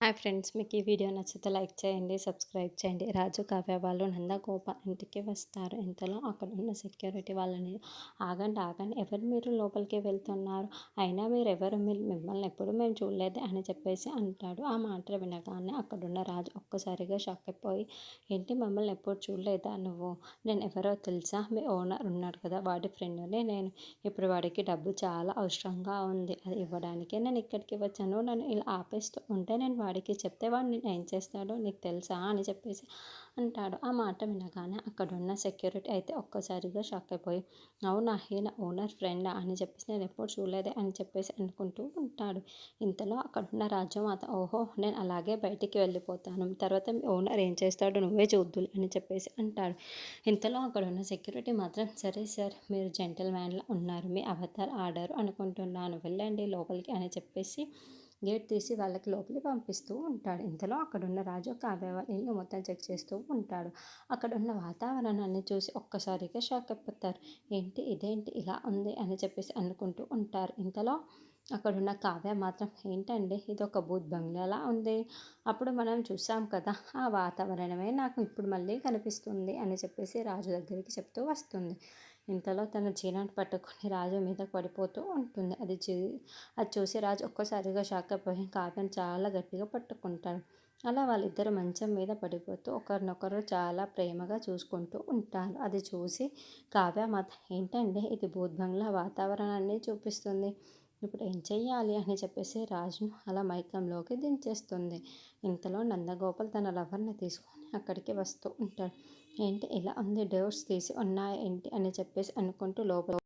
Hi friends, మీకు ఈ video నచ్చితే లైక్ చేయండి, సబ్స్క్రైబ్ చేయండి. రాజు కావ్య వాళ్ళు నందగోపాల్ ఇంటికి వస్తారు. ఇంతలో అక్కడ ఉన్న సెక్యూరిటీ వాళ్ళని, ఆగండి ఆగండి, ఎవరు మీరు లోపలికి వెళ్తున్నారు? అయినా మీరు ఎవరు? మిమ్మల్ని ఎప్పుడు మేము చూడలేదు అని చెప్పేసి అంటాడు. ఆ మాట వినగానే అక్కడున్న రాజు ఒక్కసారిగా షాక్ అయిపోయి, ఏంటి మమ్మల్ని ఎప్పుడు చూడలేదా నువ్వు? నేను ఎవరో తెలుసా? మీ ఓనర్ ఉన్నాడు కదా, వాడి ఫ్రెండ్ని నేను. ఇప్పుడు వాడికి డబ్బు చాలా అవసరంగా ఉంది, అది ఇవ్వడానికే నేను ఇక్కడికి వచ్చాను. నన్ను ఇలా ఆపేస్తూ ఉంటే నేను వాడికి చెప్తే వాడు నేను ఏం చేస్తాడో నీకు తెలుసా అని చెప్పేసి అంటాడు. ఆ మాట వినగానే అక్కడున్న సెక్యూరిటీ అయితే ఒక్కసారిగా షాక్ అయిపోయి, అవునా, ఈయన ఓనర్ ఫ్రెండా అని చెప్పేసి నేను ఎప్పుడు చూడలేదే అని చెప్పేసి అనుకుంటూ ఉంటాడు. ఇంతలో అక్కడున్న రాజమాత, ఓహో, నేను అలాగే బయటికి వెళ్ళిపోతాను, తర్వాత మీ ఓనర్ ఏం చేస్తాడో నువ్వే చూద్దులే అని చెప్పేసి అంటాడు. ఇంతలో అక్కడున్న సెక్యూరిటీ మాత్రం, సరే సార్, మీరు జెంటిల్‌మ్యాన్‌లా ఉన్నారు, మీ అవతార్ ఆర్డర్ అనుకుంటున్నాను, వెళ్ళండి లోపలికి అని చెప్పేసి గేట్ తీసి వాళ్ళకి లోపలికి పంపిస్తూ ఉంటాడు. ఇంతలో అక్కడున్న రాజు కావ్య వాళ్ళ ఇల్లు మొత్తం చెక్ చేస్తూ ఉంటాడు. అక్కడున్న వాతావరణాన్ని చూసి ఒక్కసారిగా షాక్ అయిపోతారు. ఏంటి ఇదేంటి ఇలా ఉంది అని చెప్పేసి అనుకుంటూ ఉంటారు. ఇంతలో అక్కడున్న కావ్య మాత్రం, ఏంటండి ఇది ఒక భూత్ బంగ్లాలా ఉంది, అప్పుడు మనం చూసాం కదా, ఆ వాతావరణమే నాకు ఇప్పుడు మళ్ళీ కనిపిస్తుంది అని చెప్పేసి రాజు దగ్గరికి చెప్తూ వస్తుంది. ఇంతలో తన చీరను పట్టుకొని రాజు మీద పడిపోతూ ఉంటుంది. అది చూసి రాజు ఒక్కసారిగా షాక్ అయిపోయి కావ్యను చాలా గట్టిగా పట్టుకుంటాడు. అలా వాళ్ళిద్దరు మంచం మీద పడిపోతూ ఒకరినొకరు చాలా ప్రేమగా చూసుకుంటూ ఉంటారు. అది చూసి కావ్య మాత్రం, ఏంటండి ఇది భూత్ బంగ్లా వాతావరణాన్ని చూపిస్తుంది, ఇప్పుడు ఏం చెయ్యాలి అని చెప్పేసి రాజును అలా మైకంలోకి దించేస్తుంది. ఇంతలో నందగోపాల్ తన లవర్ని తీసుకొని అక్కడికి వస్తూ ఉంటాడు. ఏంటి ఇలా ఉంది, డోర్స్ తీసి ఉన్నాయి ఏంటి అని చెప్పేసి అనుకుంటూ లోపల